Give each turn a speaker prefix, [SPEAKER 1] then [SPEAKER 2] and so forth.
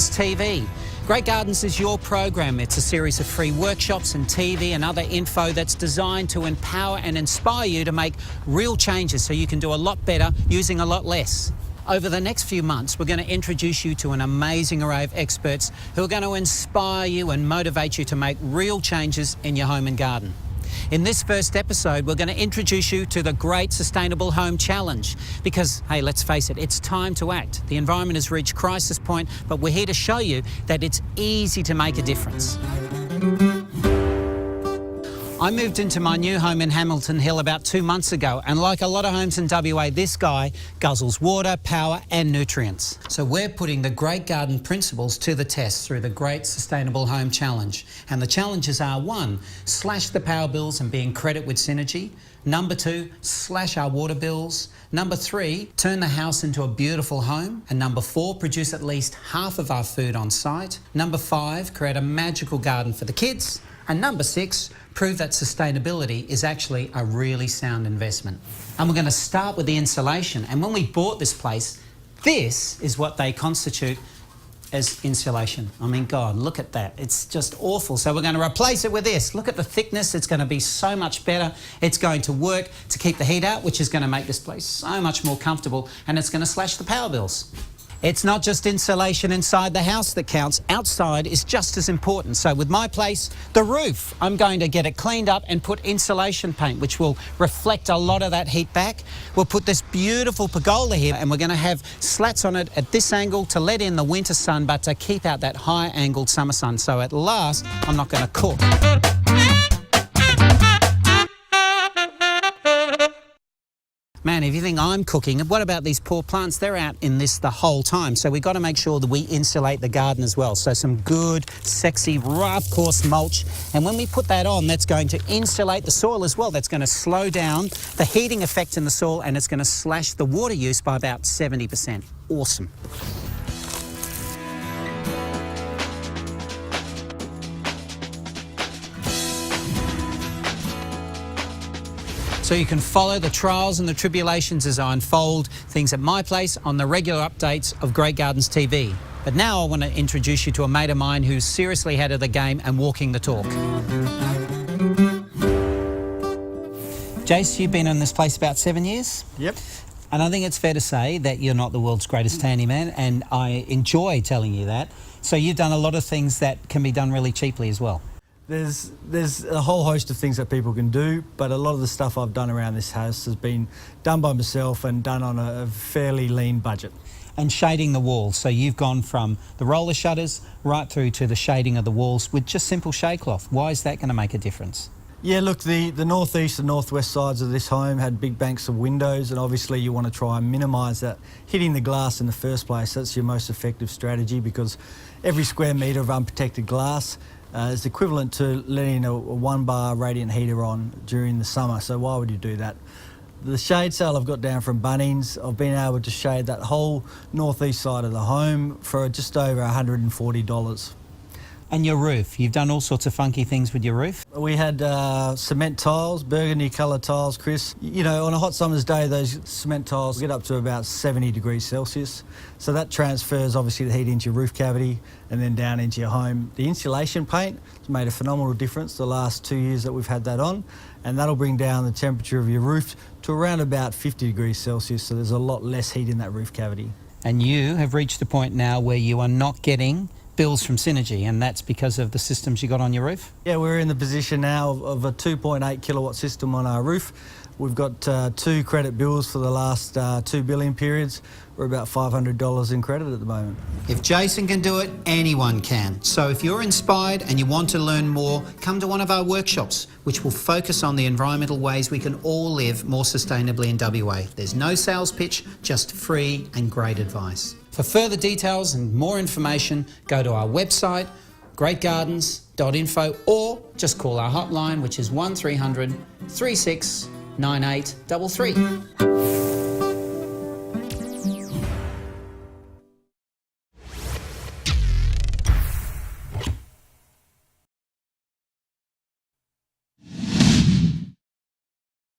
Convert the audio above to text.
[SPEAKER 1] Gardens TV. Great Gardens is your program. It's a series of free workshops and TV and other info that's designed to empower and inspire you to make real changes so you can do a lot better using a lot less. Over the next few months, we're going to introduce you to an amazing array of experts who are going to inspire you and motivate you to make real changes in your home and garden. In this first episode, we're going to introduce you to the Great Sustainable Home Challenge because, hey, let's face it, it's time to act. The environment has reached crisis point, but we're here to show you that it's easy to make a difference. I moved into my new home in Hamilton Hill about 2 months ago, and like a lot of homes in WA, this guy guzzles water, power and nutrients. So we're putting the Great Garden principles to the test through the Great Sustainable Home Challenge. And the challenges are: 1, slash the power bills and be in credit with Synergy. Number 2, slash our water bills. Number 3, turn the house into a beautiful home. And number 4, produce at least half of our food on site. Number 5, create a magical garden for the kids. And number 6, prove that sustainability is actually a really sound investment. And we're going to start with the insulation. And when we bought this place, this is what they constitute as insulation. I mean, God, look at that. It's just awful. So we're going to replace it with this. Look at the thickness. It's going to be so much better. It's going to work to keep the heat out, which is going to make this place so much more comfortable, and it's going to slash the power bills. It's not just insulation inside the house that counts. Outside is just as important. So with my place, the roof, I'm going to get it cleaned up and put insulation paint, which will reflect a lot of that heat back. We'll put this beautiful pergola here, and we're going to have slats on it at this angle to let in the winter sun, but to keep out that high-angled summer sun. So at last, I'm not going to cook. Man, if you think I'm cooking, what about these poor plants? They're out in this the whole time. So we've got to make sure that we insulate the garden as well. So some good, sexy, rough, coarse mulch. And when we put that on, that's going to insulate the soil as well. That's going to slow down the heating effect in the soil, and it's going to slash the water use by about 70%. Awesome. So you can follow the trials and the tribulations as I unfold things at my place on the regular updates of Great Gardens TV. But now I want to introduce you to a mate of mine who's seriously ahead of the game and walking the talk. Jace, you've been in this place about 7 years?
[SPEAKER 2] Yep. And
[SPEAKER 1] I think it's fair to say that you're not the world's greatest handyman, and I enjoy telling you that. So you've done a lot of things that can be done really cheaply as well.
[SPEAKER 2] There's a whole host of things that people can do, but a lot of the stuff I've done around this house has been done by myself and done on a fairly lean budget.
[SPEAKER 1] And shading the walls, so you've gone from the roller shutters right through to the shading of the walls with just simple shade cloth. Why is that going to make a difference?
[SPEAKER 2] Yeah, look, the northeast and northwest sides of this home had big banks of windows, and obviously you want to try and minimise that hitting the glass in the first place. That's your most effective strategy, because every square metre of unprotected glass is equivalent to letting a 1-bar radiant heater on during the summer, so why would you do that? The shade sail I've got down from Bunnings, I've been able to shade that whole northeast side of the home for just over $140.
[SPEAKER 1] And your roof, you've done all sorts of funky things with your roof.
[SPEAKER 2] We had cement tiles, burgundy coloured tiles, Chris. You know, on a hot summer's day, those cement tiles get up to about 70 degrees Celsius. So that transfers obviously the heat into your roof cavity and then down into your home. The insulation paint has made a phenomenal difference the last 2 years that we've had that on, and that'll bring down the temperature of your roof to around about 50 degrees Celsius, so there's a lot less heat in that roof cavity.
[SPEAKER 1] And you have reached the point now where you are not getting bills from Synergy, and that's because of the systems you got on your roof?
[SPEAKER 2] Yeah, we're in the position now of a 2.8 kilowatt system on our roof. We've got 2 credit bills for the last 2 billing periods. We're about $500 in credit at the moment.
[SPEAKER 1] If Jason can do it, anyone can. So if you're inspired and you want to learn more, come to one of our workshops, which will focus on the environmental ways we can all live more sustainably in WA. There's no sales pitch, just free and great advice. For further details and more information, go to our website, greatgardens.info, or just call our hotline, which is 1300 369833.